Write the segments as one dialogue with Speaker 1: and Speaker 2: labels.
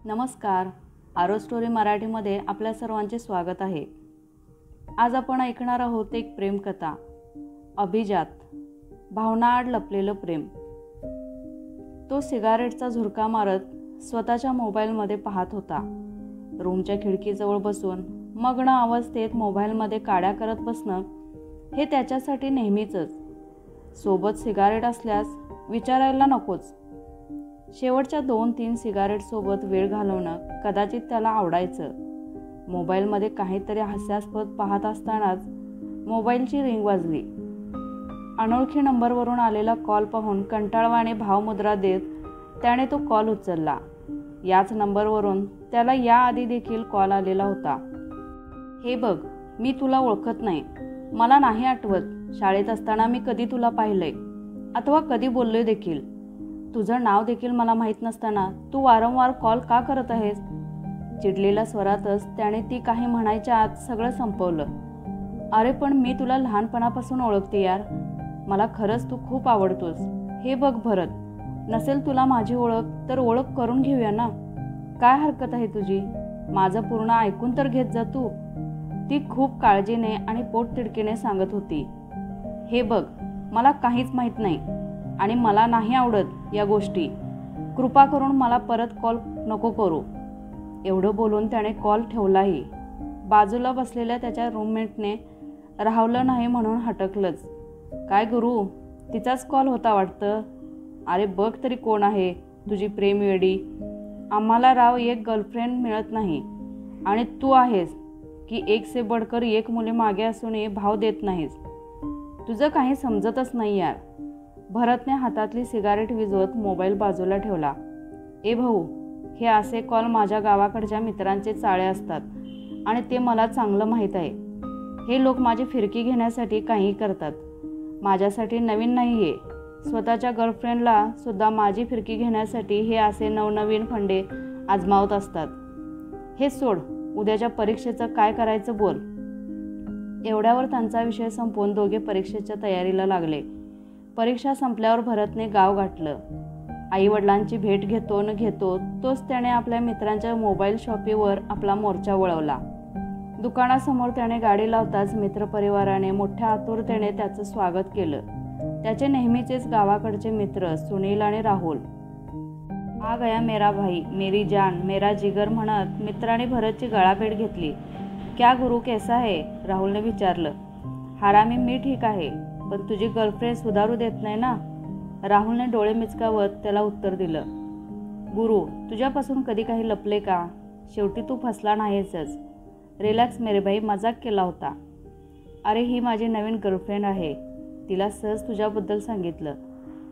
Speaker 1: नमस्कार. आरो स्टोरी मराठीमध्ये आपल्या सर्वांचे स्वागत आहे. आज आपण ऐकणार आहोत एक प्रेमकथा, अभिजात. भावनाआड लपलेलं प्रेम. तो सिगारेटचा झुरका मारत स्वतःच्या मोबाईलमध्ये पाहत होता. रूमच्या खिडकीजवळ बसून मग्न अवस्थेत मोबाईलमध्ये काड्या करत बसणं हे त्याच्यासाठी नेहमीचंच. सोबत सिगारेट असल्यास विचारायला नकोच. शेवटच्या 2-3 सिगारेटसोबत वेळ घालवणं कदाचित त्याला आवडायचं. मोबाईलमध्ये काहीतरी हास्यास्पद पाहत असतानाच मोबाईलची रिंग वाजली. अनोळखी नंबरवरून आलेला कॉल पाहून कंटाळवाणे भावमुद्रा देत त्याने तो कॉल उचलला. याच नंबरवरून त्याला याआधी देखील कॉल आलेला होता. हे बघ, मी तुला ओळखत नाही. मला नाही आठवत शाळेत असताना मी कधी तुला पाहिलंय अथवा कधी बोललोय देखील. तुझं नाव देखील मला माहीत नसताना तू वारंवार कॉल का करत आहेस? चिडलेल्या स्वरातच त्याने ती काही म्हणायच्या आत सगळं संपवलं. अरे पण मी तुला लहानपणापासून ओळखते यार. मला खरंच तू खूप आवडतोस. हे बघ भरत, नसेल तुला माझी ओळख तर ओळख करून घेऊया ना. काय हरकत आहे तुझी? माझं पूर्ण ऐकून तर घेत जा तू. ती खूप काळजीने आणि पोटतिडकीने सांगत होती. हे बघ, मला काहीच माहीत नाही आणि मला नाही आवडत या गोष्टी. कृपा करून मला परत कॉल नको करू. एवढं बोलून त्याने कॉल ठेवलाही. बाजूला बसलेल्या त्याच्या रूममेटने राहवलं नाही म्हणून हटकलंच. काय गुरु, तिचाच कॉल होता वाटतं. अरे बघ तरी कोण आहे तुझी प्रेमवेडी. आम्हाला राव एक गर्लफ्रेंड मिळत नाही आणि तू आहेस की एक से बडकर एक मुली मागे असूनही भाव देत नाहीस. तुझं काही समजतच नाही यार. भरतने हातातली सिगारेट विझवत मोबाईल बाजूला ठेवला. ए भाऊ, हे असे कॉल माझ्या गावाकडच्या मित्रांचे चाळे असतात आणि ते मला चांगलं माहीत आहे. हे लोक माझी फिरकी घेण्यासाठी काहीही करतात. माझ्यासाठी नवीन नाही आहे. स्वतःच्या गर्लफ्रेंडला सुद्धा माझी फिरकी घेण्यासाठी हे असे नवनवीन फंडे आजमावत असतात. हे सोड, उद्याच्या परीक्षेचं काय करायचं बोल. एवढ्यावर त्यांचा विषय संपवून दोघे परीक्षेच्या तयारीला लागले. परीक्षा संपल्यावर भरतने गाव गाठलं. आईवडिलांची भेट घेतो न घेतो तोच त्याने आपल्या मित्रांच्या मोबाईल शॉपीवर आपला मोर्चा वळवला. दुकानासमोर त्याने गाडी लावताच मित्रपरिवाराने मोठ्या आतुरतेने त्याचं स्वागत केलं. त्याचे नेहमीचेच गावाकडचे मित्र सुनील आणि राहुल. आ गया मेरा भाई, मेरी जान, मेरा जिगर म्हणत मित्राने भरतची गळाभेट घेतली. क्या गुरु, कैसा है? राहुलने विचारलं. हरामी, मी ठीक आहे, पण तुझी गर्लफ्रेंड सुधारू देत नाही ना. राहुलने डोळे मिचकावत त्याला उत्तर दिलं. गुरु, तुझ्यापासून कधी काही लपले का? शेवटी तू फसला नाहीसच. रिलॅक्स मेरे भाई, मजाक केला होता. अरे ही माझी नवीन गर्लफ्रेंड आहे. तिला सहज तुझ्याबद्दल सांगितलं.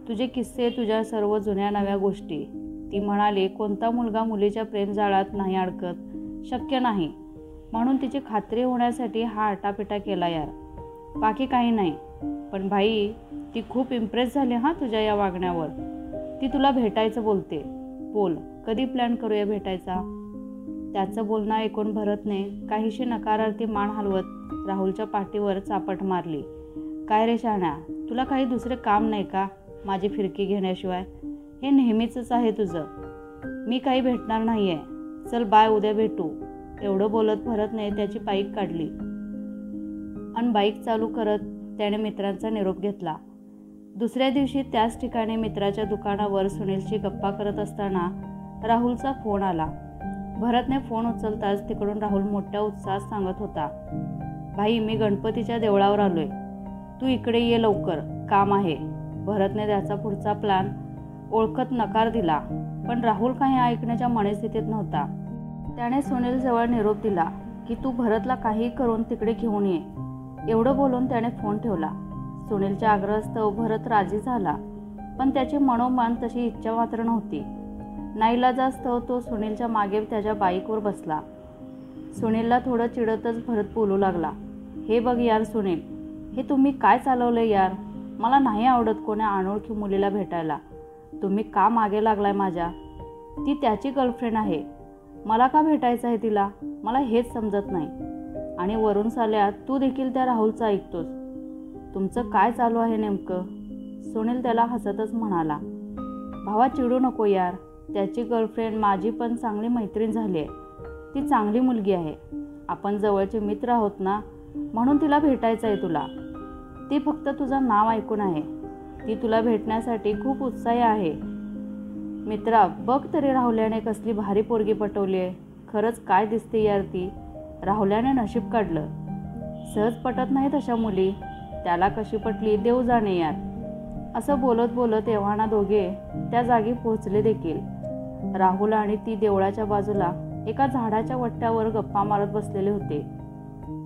Speaker 1: तुझे किस्से, तुझ्या सर्व जुन्या नव्या गोष्टी. ती म्हणाली कोणता मुलगा मुलीच्या प्रेमजाळात नाही अडकत, शक्य नाही. म्हणून तिची खात्री होण्यासाठी हा आटापिटा केला यार. बाकी काही नाही. पण भाई, ती खूप इम्प्रेस झाली हां तुझ्या या वागण्यावर. ती तुला भेटायचं बोलते. बोल, कधी प्लॅन करूया भेटायचा? त्याचं बोलणं ऐकून भरतने काहीशी नकारार्थी मान हलवत राहुलच्या पाठीवर चापट मारली. काय रे शहाण्या, तुला काही दुसरे काम नाही का माझी फिरकी घेण्याशिवाय? हे नेहमीचंच आहे तुझं. मी काही भेटणार नाही आहे. चल बाय, उद्या भेटू. एवढं बोलत भरतने त्याची बाईक काढली आणि बाईक चालू करत त्याने मित्रांचा निरोप घेतला. दुसऱ्या दिवशी त्याच ठिकाणी मित्राच्या दुकानावर सुनीलशी गप्पा करत असताना राहुलचा फोन आला. भरतने फोन उचलताच तिकडून राहुल मोठ्या उत्साहात सांगत होता. भाई, मी गणपतीच्या देवळावर आलोय. तू इकडे ये लवकर, काम आहे. भरतने त्याचा पुढचा प्लॅन ओळखत नकार दिला, पण राहुल काही ऐकण्याच्या मनस्थितीत नव्हता. त्याने सुनीलजवळ निरोप दिला की तू भरतला काही करून तिकडे घेऊन ये. एवढं बोलून त्याने फोन ठेवला. सुनीलच्या आग्रहास्तव भरत राजी झाला, पण त्याची मनोमन तशी इच्छा मात्र नव्हती. नाईलाजास्तव तो सुनीलच्या मागे त्याच्या बाईकवर बसला. सुनीलला थोडं चिडतच भरत बोलू लागला. हे बघ यार सुनील, हे तुम्ही काय चालवलंय यार? मला नाही आवडत कोण्या अनोळखी मुलीला भेटायला. तुम्ही का मागे लागलाय माझ्या? ती त्याची गर्लफ्रेंड आहे. मला का भेटायचं आहे तिला? मला हेच समजत नाही. आणि वरून साल्या तू देखील त्या राहुलचं ऐकतोस. तुमचं काय चालू आहे नेमकं? सुनील त्याला हसतच म्हणाला. भावा, चिडू नको यार. त्याची गर्लफ्रेंड माझी पण चांगली मैत्रीण झाली आहे. ती चांगली मुलगी आहे. आपण जवळचे मित्र आहोत ना, म्हणून तिला भेटायचं आहे तुला. ती फक्त तुझं नाव ऐकून आहे. ती तुला भेटण्यासाठी खूप उत्साही आहे. मित्रा, बघ तरी राहुल्याने कसली भारी पोरगी पटवली आहे. खरंच काय दिसते यार ती. राहुल्याने नशीब काढलं. सहज पटत नाहीत अशा मुली. त्याला कशी पटली देव जाणे यार. असं बोलत बोलत एव्हाना दोघे त्या जागी पोहोचले देखील. राहुल आणि ती देवळाच्या बाजूला एका झाडाच्या वट्ट्यावर गप्पा मारत बसलेले होते.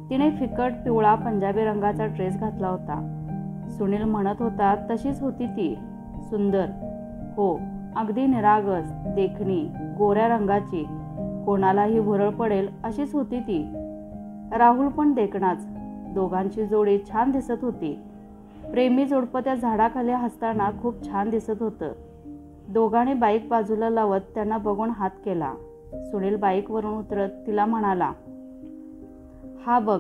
Speaker 1: तिने फिकट पिवळा पंजाबी रंगाचा ड्रेस घातला होता. सुनील म्हणत होता तशीच होती ती. सुंदर, हो, अगदी निरागस, देखणी, गोऱ्या रंगाची, कोणालाही भुरळ पडेल अशीच होती ती. राहुल पण देखणाच. दोघांची जोडी छान दिसत होती. प्रेमी जोडपं त्या झाडाखाली हसताना खूप छान दिसत होतं. दोघांनी बाईक बाजूला लावत त्यांना बघून हात केला. सुनील बाईकवरून उतरत तिला म्हणाला, हा बघ,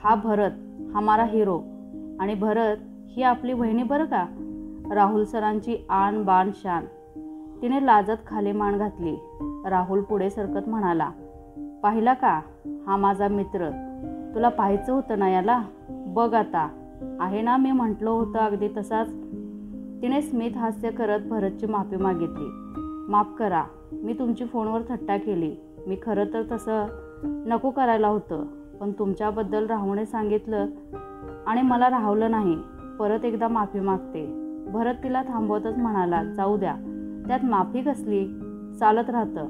Speaker 1: हा भरत, हमारा हिरो. आणि भरत ही आपली बहिणी बरं का. राहुल सरांची आन बान शान. तिने लाजत खाली मान घातली. राहुल पुढे सरकत म्हणाला, पाहिला का, हा माझा मित्र. तुला पाहायचं होतं ना याला. बघ आता आहे ना, मी म्हटलं होतं अगदी तसाच. तिने स्मित हास्य करत भरतची माफी मागितली. माफ करा, मी तुमची फोनवर थट्टा केली. मी खरं तर तसं नको करायला होतं, पण तुमच्याबद्दल राहुलने सांगितलं आणि मला राहवलं नाही. परत एकदा माफी मागते. भरत तिला थांबवतच म्हणाला, जाऊ द्या, त्यात माफी कसली, चालत राहतं.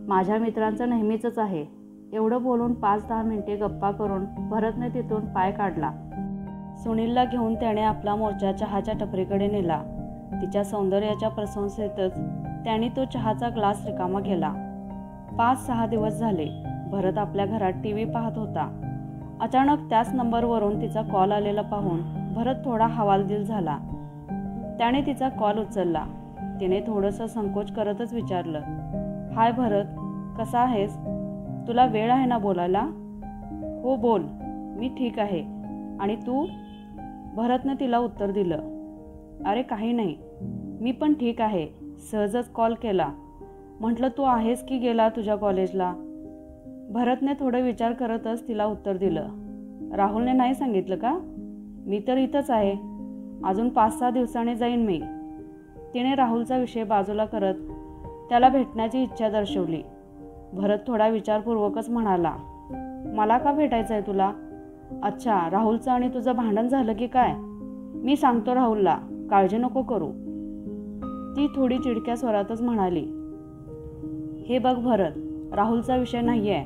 Speaker 1: माझ्या मित्रांचं नेहमीचंच आहे. एवढं बोलून 5-10 मिनिटे गप्पा करून भरतने तिथून पाय काढला. सुनीलला घेऊन त्याने आपला मोर्चा चहाच्या टपरीकडे नेला. तिच्या सौंदर्याच्या प्रशंसेतच त्याने तो चहाचा ग्लास रिकामा केला. 5-6 दिवस झाले. भरत आपल्या घरात TV पाहत होता. अचानक त्याच नंबरवरून तिचा कॉल आलेला पाहून भरत थोडा हवालदिल झाला. त्याने तिचा कॉल उचलला. तिने थोडंसं संकोच करतच विचारलं, हाय भरत, कसा आहेस? तुला वेळ आहे ना बोलायला? हो बोल, मी ठीक आहे. आणि तू? भरतने तिला उत्तर दिलं, अरे काही नाही, मी पण ठीक आहे. सहजच कॉल केला. म्हटलं तू आहेस की गेला तुझ्या कॉलेजला? भरतने थोडं विचार करतच तिला उत्तर दिलं, राहुलने नाही सांगितलं का? मी तर इथंच आहे. अजून 5-6 दिवसांनी जाईन मी. तिने राहुलचा विषय बाजूला करत त्याला भेटण्याची इच्छा दर्शवली. भरत थोडा विचारपूर्वकच म्हणाला, मला का भेटायचं आहे तुला? अच्छा, राहुलचं आणि तुझं भांडण झालं की काय? मी सांगतो राहुलला, काळजी नको करू. ती थोडी चिडक्या स्वरातच म्हणाली, हे बघ भरत, राहुलचा विषय नाही आहे.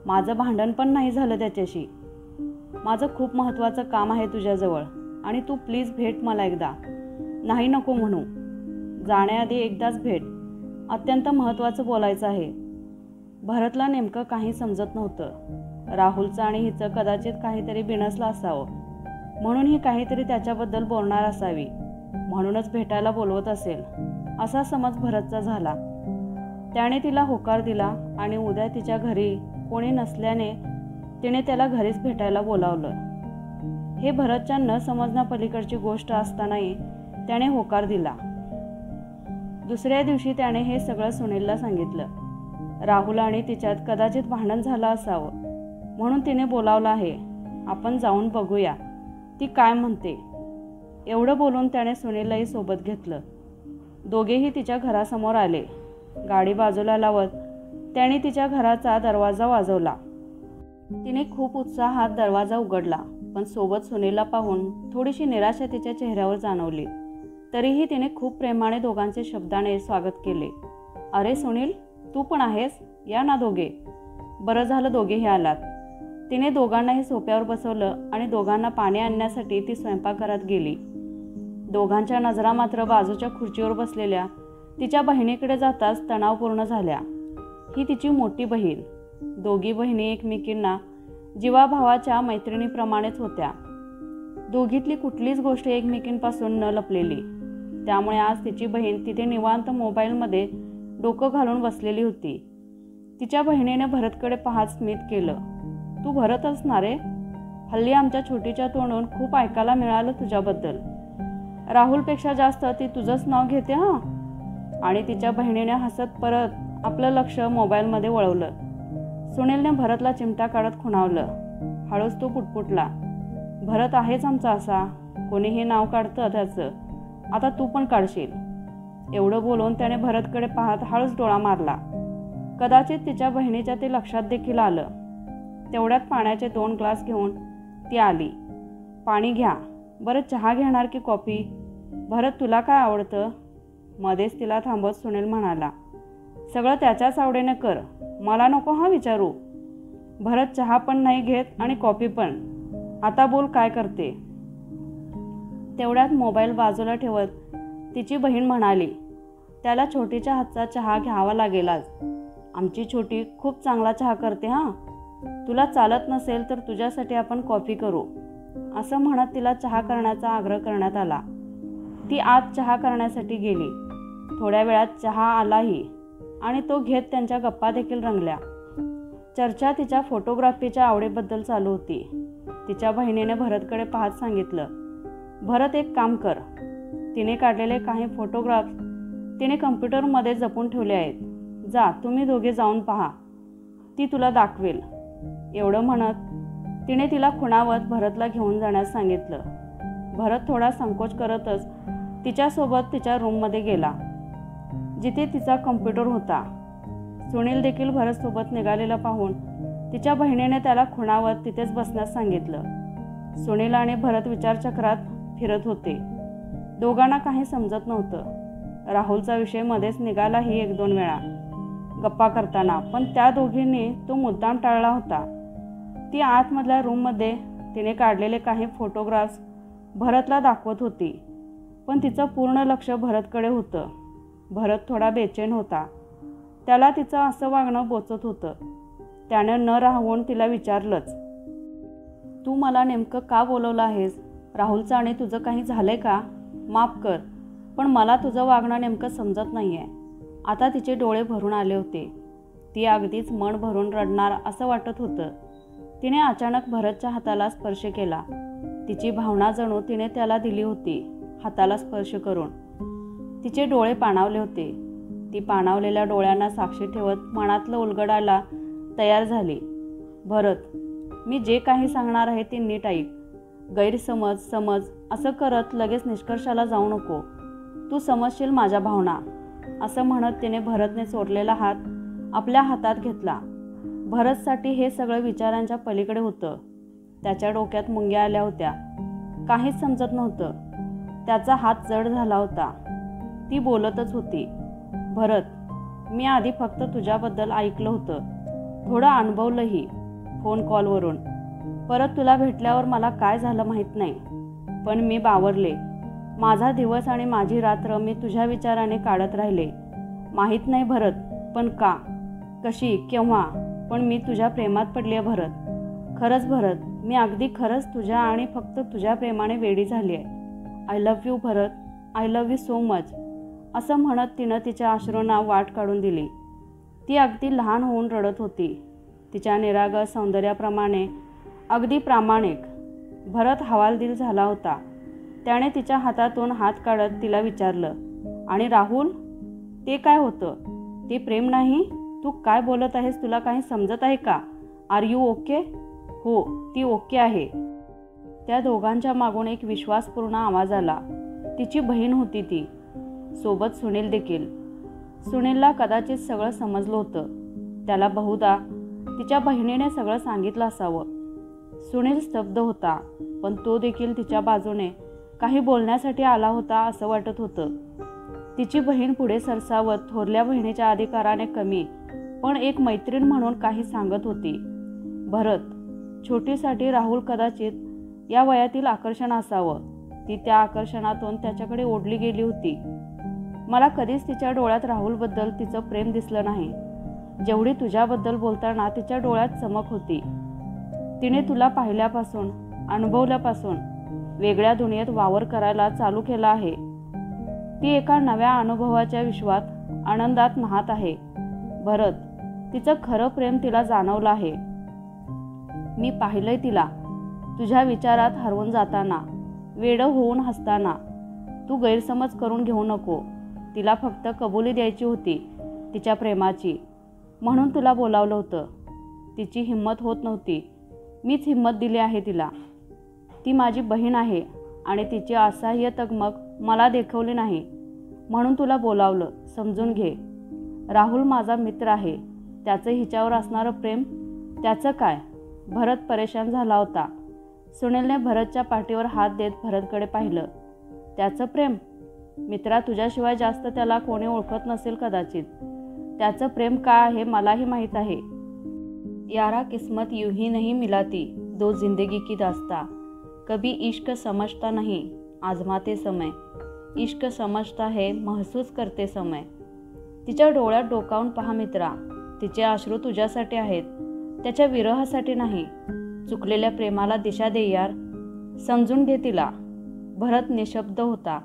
Speaker 1: माझं भांडण पण नाही झालं त्याच्याशी. माझं खूप महत्त्वाचं काम आहे तुझ्याजवळ आणि तू प्लीज भेट मला एकदा. नाही नको म्हणू. जाण्याआधी एकदाच भेट. अत्यंत महत्त्वाचं बोलायचं आहे. भरतला नेमकं काही समजत नव्हतं. राहुलचं आणि हिचं कदाचित काहीतरी बिनसलं असावं, म्हणून ही काहीतरी त्याच्याबद्दल बोलणार असावी, म्हणूनच भेटायला बोलवत असेल, असा समज भरतचा झाला. त्याने तिला होकार दिला आणि उद्या तिच्या घरी कोणी नसल्याने तिने त्याला घरीच भेटायला बोलावलं. हे भरतच्या न समजण्यापलीकडची गोष्ट असतानाही त्याने होकार दिला. दुसऱ्या दिवशी त्याने हे सगळं सुनीलला सांगितलं. राहुल आणि तिच्यात कदाचित भांडण झालं असावं, म्हणून तिने बोलावलं आहे. आपण जाऊन बघूया ती काय म्हणते. एवढं बोलून त्याने सुनीललाही सोबत घेतलं. दोघेही तिच्या घरासमोर आले. गाडी बाजूला लावत त्याने तिच्या घराचा दरवाजा वाजवला. तिने खूप उत्साहात दरवाजा उघडला, पण सोबत सुनीलला पाहून थोडीशी निराशा तिच्या चेहऱ्यावर जाणवली. तरीही तिने खूप प्रेमाने दोघांचे शब्दाने स्वागत केले. अरे सुनील, तू पण आहेस? या ना दोघे. बरं झालं दोघेही आलात. तिने दोघांनाही सोप्यावर बसवलं आणि दोघांना पाणी आणण्यासाठी ती स्वयंपाकघरात गेली. दोघांच्या नजरा मात्र बाजूच्या खुर्चीवर बसलेल्या तिच्या बहिणीकडे जाताच तणावपूर्ण झाल्या. ही तिची मोठी बहीण. दोघी बहिणी एकमेकींना जीवाभावाच्या मैत्रिणीप्रमाणेच होत्या. दोघीतली कुठलीच गोष्ट एकमेकींपासून न लपलेली. त्यामुळे आज तिची बहीण तिथे निवांत मोबाईलमध्ये डोकं घालून बसलेली होती. तिच्या बहिणीने भरतकडे पाहत स्मित केलं, तू भरत असणार रे? हल्ली आमच्या छोटीच्या तोंडून खूप ऐकायला मिळालं तुझ्याबद्दल. राहुलपेक्षा जास्त ती तुझंच नाव घेते. हां, आणि तिच्या बहिणीने हसत परत आपलं लक्ष मोबाईलमध्ये वळवलं. सुनीलने भरतला चिमटा काढत खुणावलं. हळूच तो पुटपुटला, भरत आहेच आमचा असा, कोणीही नाव काढतं त्याचं, आता तू पण काढशील. एवढं बोलून त्याने भरतकडे पाहत हळूच डोळा मारला. कदाचित तिच्या बहिणीच्या ते लक्षात देखील आलं. तेवढ्यात पाण्याचे 2 ग्लास घेऊन ती आली. पाणी घ्या. बरं चहा घेणार की कॉफी? भरत तुला काय आवडतं? मध्येच तिला थांबवत सुनील म्हणाला, सगळं त्याच्याच आवडीने कर, मला नको हा विचारू. भरत चहा पण नाही घेत आणि कॉफी पण. आता बोल काय करते? तेवढ्यात मोबाईल बाजूला ठेवत तिची बहीण म्हणाली, त्याला छोटीच्या हातचा चहा घ्यावा लागेल आज. आमची छोटी खूप चांगला चहा करते हां. तुला चालत नसेल तर तुझ्यासाठी आपण कॉफी करू. असं म्हणत तिला चहा करण्याचा आग्रह करण्यात आला. ती आत चहा करण्यासाठी गेली. थोड्या वेळात चहा आलाही आणि तो घेत त्यांच्या गप्पा देखील रंगल्या. चर्चा तिच्या फोटोग्राफीच्या आवडीबद्दल चालू होती. तिच्या बहिणीने भरतकडे पाहत सांगितलं, भरत एक काम कर, तिने काढलेले काही फोटोग्राफ्स तिने कम्प्युटरमध्ये जपून ठेवले आहेत. जा तुम्ही दोघे जाऊन पहा, ती तुला दाखवेल. एवढं म्हणत तिने तिला खुणावत भरतला घेऊन जाण्यास सांगितलं. भरत थोडा संकोच करतच तिच्यासोबत तिच्या रूममध्ये गेला, जिथे तिचा कम्प्युटर होता. सुनील देखील भरतसोबत निघालेला पाहून तिच्या बहिणीने त्याला खुणावत तिथेच बसण्यास सांगितलं. सुनील आणि भरत विचारचक्रात फिरत होते. दोघांना काही समजत नव्हतं. राहुलचा विषय मध्येच निघालाही 1-2 वेळा गप्पा करताना, पण त्या दोघींनी तो मुद्दाम टाळला होता. ती आतमधल्या रूममध्ये तिने काढलेले काही फोटोग्राफ्स भरतला दाखवत होती, पण तिचं पूर्ण लक्ष भरतकडे होतं. भरत थोडा बेचैन होता. त्याला तिचं असं वागणं बोचत होतं. त्याने न राहून तिला विचारलंच, तू मला नेमकं का बोलवलं आहेस? राहुलचं आणि तुझं काही झालंय का? माफ कर, पण मला तुझं वागणं नेमकं समजत नाही आहे. आता तिचे डोळे भरून आले होते. ती अगदीच मन भरून रडणार असं वाटत होतं. तिने अचानक भरतच्या हाताला स्पर्श केला. तिची भावना जणू तिने त्याला दिली होती, हाताला स्पर्श करून. तिचे डोळे पाणावले होते. ती पाणावलेल्या डोळ्यांना साक्षी ठेवत मनातलं उलगडायला तयार झाली. भरत, मी जे काही सांगणार आहे ते नीट ऐक. गैरसमज असं करत लगेच निष्कर्षाला जाऊ नको. तू समजशील माझ्या भावना. असं म्हणत तिने भरतने सोडलेला हात आपल्या हातात घेतला. भरतसाठी हे सगळं विचारांच्या पलीकडे होतं. त्याच्या डोक्यात मुंग्या आल्या होत्या. काहीच समजत नव्हतं. त्याचा हात जड झाला होता. ती बोलतच होती, भरत, मी आधी फक्त तुझ्याबद्दल ऐकलं होतं, थोडं अनुभवलंही फोन कॉलवरून. परत तुला भेटल्यावर मला काय झालं माहीत नाही, पण मी बावरले. माझा दिवस आणि माझी रात्र मी तुझ्या विचाराने काढत राहिले. माहीत नाही भरत, पण का, कशी, केव्हा, पण मी तुझ्या प्रेमात पडली आहे भरत. खरंच भरत, मी अगदी खरंच तुझ्या आणि फक्त तुझ्या प्रेमाने वेडी झाली आहे. I love you Bharat, I love you so much. असं म्हणत तिनं तिच्या अश्रूंना वाट काढून दिली. ती अगदी लहान होऊन रडत होती. तिच्या निरागस सौंदर्याप्रमाणे अगदी प्रामाणिक. भरत हवालदिल झाला होता. त्याने तिच्या हातातून हात काढत तिला विचारलं, आणि राहुल, ते काय होतं? ते प्रेम नाही? तू काय बोलत आहेस? तुला काही समजत आहे का? Are you okay? हो, ती ओके आहे. त्या दोघांच्या मागून एक विश्वासपूर्ण आवाज आला. तिची बहीण होती ती, सोबत सुनील देखील. सुनीलला कदाचित सगळं समजलं होतं. त्याला बहुधा तिच्या बहिणीने सगळं सांगितलं असावं. सुनील स्तब्ध होता, पण तो देखील तिच्या बाजूने काही बोलण्यासाठी आला होता असं वाटत होतं. तिची बहीण पुढे सरसावत थोरल्या बहिणीच्या अधिकाराने कमी, पण एक मैत्रीण म्हणून काही सांगत होती. भरत, छोटीसाठी राहुल कदाचित या वयातील आकर्षण असावं. ती त्या आकर्षणातून त्याच्याकडे ओढली गेली होती. मला कधीच तिच्या डोळ्यात राहुलबद्दल तिचं प्रेम दिसलं नाही, जेवढी तुझ्याबद्दल बोलताना तिच्या डोळ्यात चमक होती. तिने तुला पाहिल्यापासून, अनुभवल्यापासून वेगळ्या दुनियेत वावर करायला चालू केला आहे. ती एका नव्या अनुभवाच्या विश्वात, आनंदात न्हात आहे. भरत, तिचं खरं प्रेम तिला जाणवलं आहे. मी पाहिलंय तिला, तुझ्या विचारात हरवून जाताना, वेडं होऊन हसताना. तू गैरसमज करून घेऊ नको. तिला फक्त कबुली द्यायची होती तिच्या प्रेमाची, म्हणून तुला बोलावलं होतं. तिची हिंमत होत नव्हती. मीच हिंमत दिली आहे तिला. ती माझी बहीण आहे आणि तिची असह्य तगमग मला देखवली नाही, म्हणून तुला बोलावलं. समजून घे. राहुल माझा मित्र आहे. त्याचं हिच्यावर असणारं प्रेम, त्याचं काय? भरत परेशान झाला होता. सुनीलने भरतच्या पाठीवर हात देत भरतकडे पाहिलं. त्याचं प्रेम? मित्रा, तुझ्याशिवाय जास्त त्याला कोणी ओळखत नसेल कदाचित. त्याचं प्रेम काय आहे मलाही माहीत आहे. यारा किस्मत यूं ही नहीं मिलाती, दो जिंदगी की दास्ता. कभी इश्क समझता नहीं, आजमाते समय. इश्क समझता है, महसूस करते समय. तिच्या डोळ्यात डोकावून पहा मित्रा. तिचे अश्रू तुझ्यासाठी आहेत, त्याच्या विरहासाठी नाही. चुकलेल्या प्रेमाला दिशा दे यार. समजून घे तिला. भरत निशब्द होता.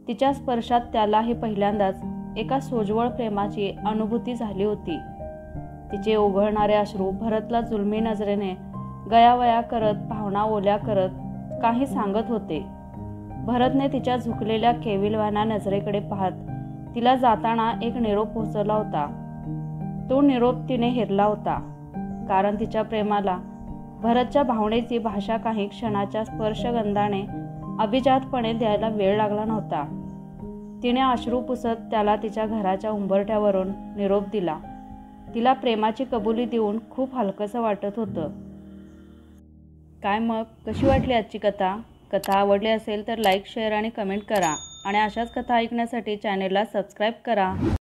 Speaker 1: तिच्या स्पर्शात त्यालाही पहिल्यांदाच एका सोज्वळ प्रेमाची अनुभूती झाली होती. तिचे ओघळणारे अश्रू भरतला जुलमी नजरेने गयावया करत, भावना ओल्या करत काही सांगत होते. भरतने तिच्या झुकलेल्या केविलवाण्या नजरेकडे पाहत तिला जाताना एक निरोप पोहोचवला होता. तो निरोप तिने हेरला होता, कारण तिच्या प्रेमाला भरतच्या भावनेची भाषा काही क्षणाच्या स्पर्शगंधाने अभिजातपणे द्यायला वेळ लागला नव्हता. तिने अश्रू पुसत त्याला तिच्या घराच्या उंबरठ्यावरून निरोप दिला. तिला प्रेमाची कबुली देऊन खूप हलकंसं वाटत होतं. काय मग, कशी वाटली आजची कथा? कथा आवडली असेल तर लाईक, शेअर आणि कमेंट करा आणि अशाच कथा ऐकण्यासाठी चॅनेलला सबस्क्राईब करा.